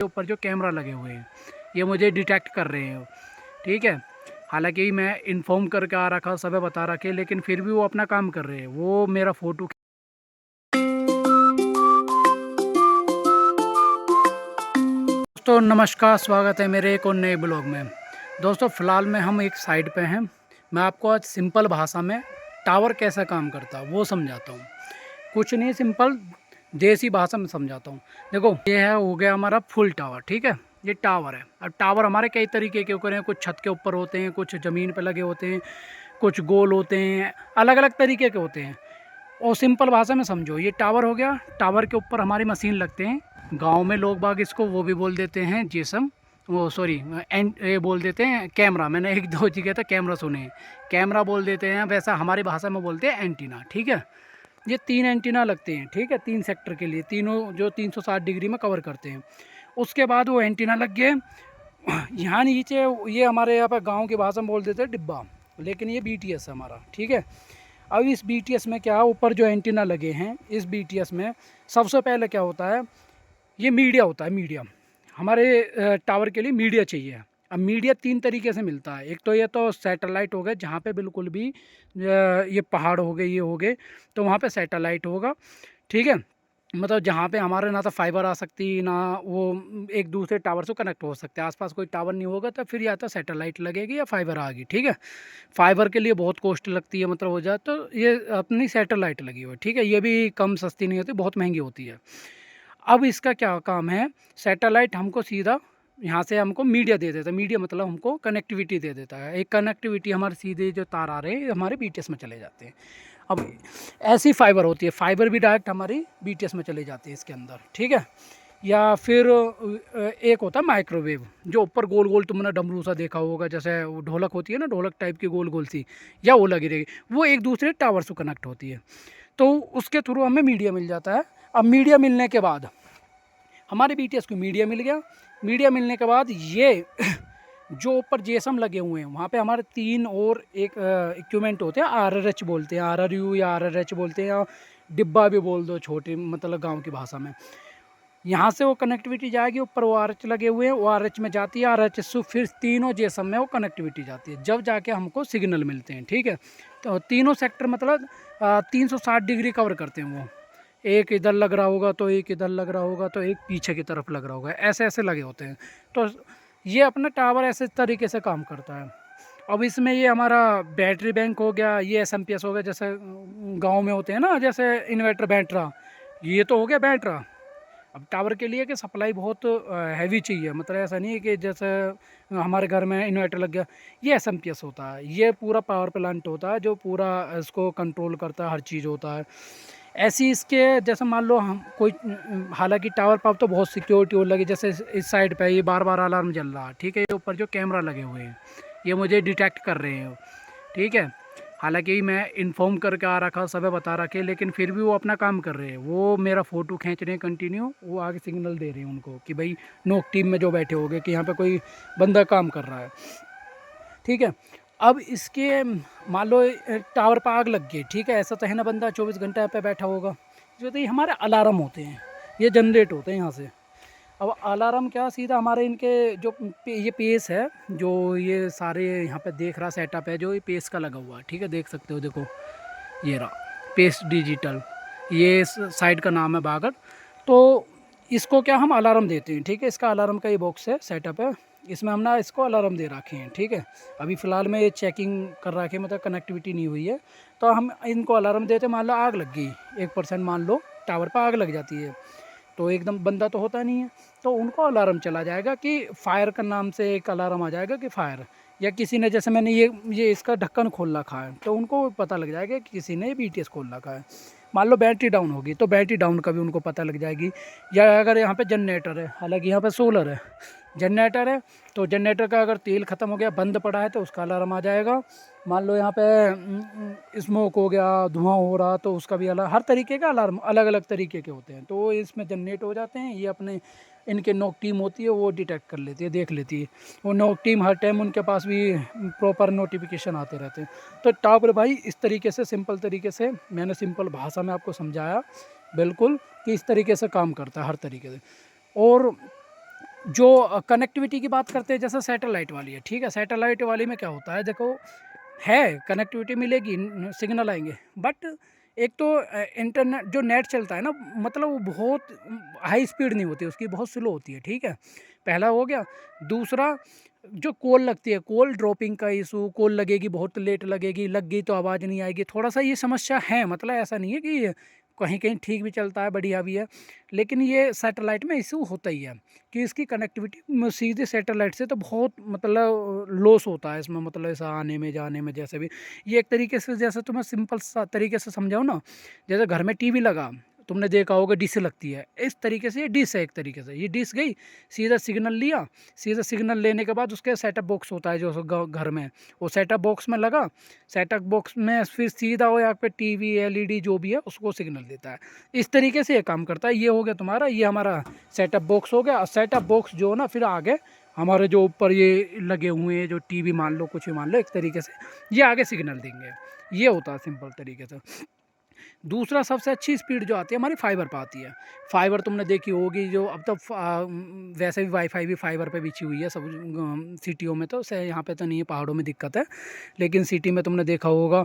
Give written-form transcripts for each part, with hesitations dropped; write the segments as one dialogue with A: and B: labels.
A: ऊपर जो कैमरा लगे हुए हैं ये मुझे डिटेक्ट कर रहे हैं, ठीक है। हालांकि मैं इन्फॉर्म करके आ रखा, सब बता रखे, लेकिन फिर भी वो अपना काम कर रहे हैं। वो मेरा फ़ोटो। दोस्तों नमस्कार, स्वागत है मेरे एक और नए ब्लॉग में। दोस्तों फ़िलहाल में हम एक साइट पे हैं। मैं आपको आज सिंपल भाषा में टावर कैसा काम करता है वो समझाता हूँ। कुछ नहीं, सिंपल देसी भाषा में समझाता हूँ। देखो, ये है, हो गया हमारा फुल टावर, ठीक है। ये टावर है। अब टावर हमारे कई तरीके के होते हैं। कुछ छत के ऊपर होते हैं, कुछ ज़मीन पे लगे होते हैं, कुछ गोल होते हैं, अलग अलग तरीके के होते हैं। और सिंपल भाषा में समझो, ये टावर हो गया। टावर के ऊपर हमारी मशीन लगते हैं। गांव में लोग बाग इसको वो भी बोल देते हैं जेसम, वो सॉरी ये बोल देते हैं कैमरा। मैंने एक दो जगह था कैमरा सुने हैं, कैमरा बोल देते हैं। वैसा हमारी भाषा में बोलते हैं एंटीना, ठीक है। ये 3 एंटीना लगते हैं, ठीक है, 3 सेक्टर के लिए, तीनों जो 360 डिग्री में कवर करते हैं। उसके बाद वो एंटीना लग गए यहाँ नीचे। ये हमारे यहाँ पर गाँव की भाषा में बोल देते हैं डिब्बा, लेकिन ये BTS है हमारा, ठीक है। अब इस BTS में क्या, ऊपर जो एंटीना लगे हैं इस BTS में सबसे पहले क्या होता है, ये मीडिया होता है। मीडिया हमारे टावर के लिए मीडिया चाहिए। अब मीडिया 3 तरीके से मिलता है। एक तो ये तो सैटेलाइट हो गए, जहाँ पे बिल्कुल भी ये पहाड़ हो गए, ये हो गए, तो वहाँ पे सैटेलाइट होगा, ठीक है। मतलब जहाँ पे हमारे ना तो फाइबर आ सकती, ना वो एक दूसरे टावर से कनेक्ट हो सकते हैं। आसपास कोई टावर नहीं होगा तो फिर या तो सैटेलाइट लगेगी या फाइबर आएगी, ठीक है। फाइबर के लिए बहुत कॉस्ट लगती है, मतलब हो जाए तो ये अपनी सैटेलाइट लगी हुई है, ठीक है। ये भी कम सस्ती नहीं होती, बहुत महंगी होती है। अब इसका क्या काम है, सैटेलाइट हमको सीधा यहाँ से हमको मीडिया दे देता है। मीडिया मतलब हमको कनेक्टिविटी दे देता है। एक कनेक्टिविटी हमारे सीधे जो तार आ रहे हैं हमारे BTS में चले जाते हैं। अब ऐसी फाइबर होती है, फाइबर भी डायरेक्ट हमारी BTS में चले जाती है इसके अंदर, ठीक है। या फिर एक होता है माइक्रोवेव, जो ऊपर गोल गोल तुमने डमरू सा देखा होगा, जैसे वो ढोलक होती है ना, ढोलक टाइप की गोल गोल सी, या वो लगी रहेगी, वो एक दूसरे टावर से कनेक्ट होती है। तो उसके थ्रू हमें मीडिया मिल जाता है। अब मीडिया मिलने के बाद हमारे BTS को मीडिया मिल गया। मीडिया मिलने के बाद ये जो ऊपर GSM लगे हुए हैं वहाँ पे हमारे 3 और एक इक्विपमेंट होते हैं, RRH बोलते हैं, RRU या RRH बोलते हैं, या डिब्बा भी बोल दो, छोटे मतलब गांव की भाषा में। यहाँ से वो कनेक्टिविटी जाएगी, ऊपर वो RH लगे हुए हैं, वो RH में जाती है, RH से फिर तीनों GSM में वो कनेक्टिविटी जाती है, जब जाके हमको सिग्नल मिलते हैं, ठीक है। तो तीनों सेक्टर मतलब 360 डिग्री कवर करते हैं वो। एक इधर लग रहा होगा तो एक इधर लग रहा होगा तो एक पीछे की तरफ लग रहा होगा, ऐसे ऐसे लगे होते हैं। तो ये अपना टावर ऐसे तरीके से काम करता है। अब इसमें ये हमारा बैटरी बैंक हो गया, ये SMPS हो गया, जैसे गांव में होते हैं ना, जैसे इन्वर्टर बैटरा, ये तो हो गया बैटरा। अब टावर के लिए कि सप्लाई बहुत हैवी चाहिए, मतलब ऐसा नहीं है कि जैसे हमारे घर में इन्वर्टर लग गया। ये SMPS होता है, ये पूरा पावर प्लांट होता है जो पूरा इसको कंट्रोल करता है, हर चीज़ होता है। ऐसी इसके जैसे मान लो हम कोई, हालांकि टावर पर तो बहुत सिक्योरिटी हो लगी, जैसे इस साइड पे ये बार बार अलार्म जल रहा है, ठीक है। ये ऊपर जो कैमरा लगे हुए हैं ये मुझे डिटेक्ट कर रहे हैं, ठीक है। हालांकि मैं इन्फॉर्म करके आ रखा, सब बता रखे, लेकिन फिर भी वो अपना काम कर रहे हैं। वो मेरा फ़ोटो खींच रहे हैं कंटिन्यू, वो आगे सिग्नल दे रहे हैं उनको कि भाई नोक टीम में जो बैठे हो गए कि यहाँ पे कोई बंदा काम कर रहा है, ठीक है। अब इसके मान लो टावर पर आग लग गई, ठीक है। ऐसा तो है ना, बंदा 24 घंटे पे बैठा होगा। जो तो ये हमारे अलार्म होते हैं, ये जनरेट होते हैं यहाँ से। अब अलार्म क्या, सीधा हमारे इनके जो ये पेस है, जो ये सारे यहाँ पे देख रहा सेटअप है, जो ये पेस का लगा हुआ है, ठीक है, देख सकते हो, देखो ये रहा पेस डिजिटल, ये साइड का नाम है बागड़। तो इसको क्या हम अलार्म देते हैं, ठीक है। इसका अलार्म का ये बॉक्स है, सेटअप है, इसमें हम ना इसको अलार्म दे रखे हैं, ठीक है। अभी फ़िलहाल में ये चेकिंग कर रखे हैं, मतलब कनेक्टिविटी नहीं हुई है, तो हम इनको अलार्म देते हैं। मान लो आग लग गई 1% मान लो टावर पर आग लग जाती है, तो एकदम बंदा तो होता नहीं है, तो उनको अलार्म चला जाएगा कि फायर का नाम से एक अलार्म आ जाएगा कि फायर। या किसी ने, जैसे मैंने ये इसका ढक्कन खोल रखा है, तो उनको पता लग जाएगा कि किसी ने BTS खोल रखा है। मान लो बैटरी डाउन होगी तो बैटरी डाउन का भी उनको पता लग जाएगी। या अगर यहाँ पे जनरेटर है, हालांकि यहाँ पे सोलर है, जनरेटर है, तो जनरेटर का अगर तेल ख़त्म हो गया, बंद पड़ा है, तो उसका अलार्म आ जाएगा। मान लो यहाँ पे स्मोक हो गया, धुआं हो रहा, तो उसका भी अलग, हर तरीके का अलार्म अलग अलग तरीके के होते हैं, तो इसमें जनरेट हो जाते हैं। ये अपने इनके नोक टीम होती है, वो डिटेक्ट कर लेती है, देख लेती है। वो नोक टीम हर टाइम उनके पास भी प्रॉपर नोटिफिकेशन आते रहते हैं। तो टावर भाई इस तरीके से, सिंपल तरीके से मैंने सिंपल भाषा में आपको समझाया बिल्कुल कि इस तरीके से काम करता है हर तरीके से। और जो कनेक्टिविटी की बात करते हैं, जैसे सैटेलाइट वाली है, ठीक है। सैटेलाइट वाली में क्या होता है, देखो है कनेक्टिविटी मिलेगी, सिग्नल आएंगे, बट एक तो इंटरनेट जो नेट चलता है ना, मतलब वो बहुत हाई स्पीड नहीं होती उसकी, बहुत स्लो होती है, ठीक है। पहला हो गया। दूसरा, जो कॉल लगती है, कॉल ड्रॉपिंग का इशू, कॉल लगेगी बहुत लेट लगेगी, लग गई तो आवाज़ नहीं आएगी, थोड़ा सा ये समस्या है। मतलब ऐसा नहीं है कि कहीं कहीं ठीक भी चलता है, बढ़िया भी है, लेकिन ये सैटेलाइट में इशू होता ही है कि इसकी कनेक्टिविटी सीधे सैटेलाइट से तो बहुत मतलब लॉस होता है इसमें, मतलब ऐसा आने में जाने में। जैसे भी ये एक तरीके से, जैसे तुम्हें सिंपल सा तरीके से समझाओ ना, जैसे घर में टीवी लगा, तुमने देखा होगा डिश लगती है, इस तरीके से ये डिश है। एक तरीके से ये डिश गई, सीधा सिग्नल लिया, सीधा सिग्नल लेने के बाद उसके सेटअप बॉक्स होता है जो घर में, वो सेटअप बॉक्स में लगा, सेटअप बॉक्स में फिर सीधा वो यहाँ पे टीवी एलईडी जो भी है उसको सिग्नल देता है। इस तरीके से ये काम करता है। ये हो गया तुम्हारा, ये हमारा सेटअप बॉक्स हो गया। सेटअप बॉक्स जो ना फिर आगे हमारे जो ऊपर ये लगे हुए हैं, जो टीवी मान लो, कुछ भी मान लो, एक तरीके से ये आगे सिग्नल देंगे। ये होता है सिंपल तरीके से। दूसरा, सबसे अच्छी स्पीड जो आती है हमारी फाइबर पे आती है। फाइबर तुमने देखी होगी, जो अब तो वैसे भी वाईफाई भी फाइबर पे बिछी हुई है सब सिटियों में, तो यहाँ पे तो नहीं है, पहाड़ों में दिक्कत है, लेकिन सिटी में तुमने देखा होगा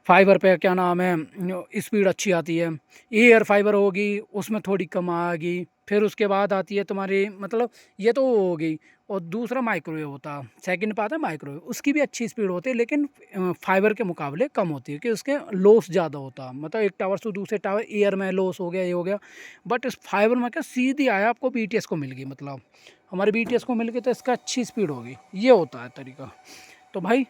A: फाइबर पे क्या नाम है, स्पीड अच्छी आती है। एयर फाइबर होगी उसमें थोड़ी कम आएगी। फिर उसके बाद आती है तुम्हारी, मतलब ये तो हो गई। और दूसरा माइक्रोवेव होता है, सेकंड पे आता है माइक्रोवेव, उसकी भी अच्छी स्पीड होती है, लेकिन फाइबर के मुकाबले कम होती है कि उसके लॉस ज़्यादा होता है। मतलब एक टावर से दूसरे टावर एयर में लॉस हो गया, ये हो गया, बट इस फाइबर में क्या सीधी आया आपको बीटीएस को मिल गई, मतलब हमारे बीटीएस को मिल गई, तो इसका अच्छी स्पीड होगी। ये होता है तरीका। तो भाई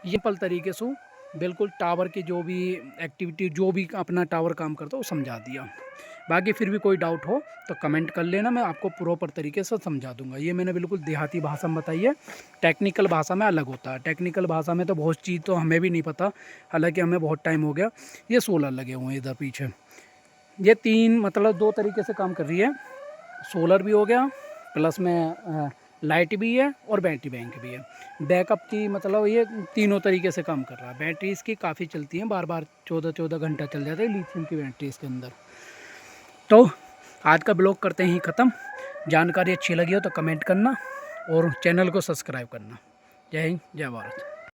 A: ये पल तरीके से बिल्कुल टावर की जो भी एक्टिविटी, जो भी अपना टावर काम करता है वो समझा दिया। बाकी फिर भी कोई डाउट हो तो कमेंट कर लेना, मैं आपको प्रॉपर तरीके से समझा दूंगा। ये मैंने बिल्कुल देहाती भाषा में बताई है, टेक्निकल भाषा में अलग होता है। टेक्निकल भाषा में तो बहुत चीज़ तो हमें भी नहीं पता, हालांकि हमें बहुत टाइम हो गया। ये सोलर लगे हुए हैं इधर पीछे, ये तीन मतलब दो तरीके से काम कर रही है। सोलर भी हो गया, प्लस में लाइट भी है और बैटरी बैंक भी है। बैकअप की मतलब ये तीनों तरीके से काम कर रहा है। बैटरी इसकी काफ़ी चलती हैं, बार बार 14-14 घंटा चल जाता है लिथियम की बैटरी इसके अंदर। तो आज का ब्लॉग करते ही ख़त्म। जानकारी अच्छी लगी हो तो कमेंट करना और चैनल को सब्सक्राइब करना। जय हिंद, जय भारत।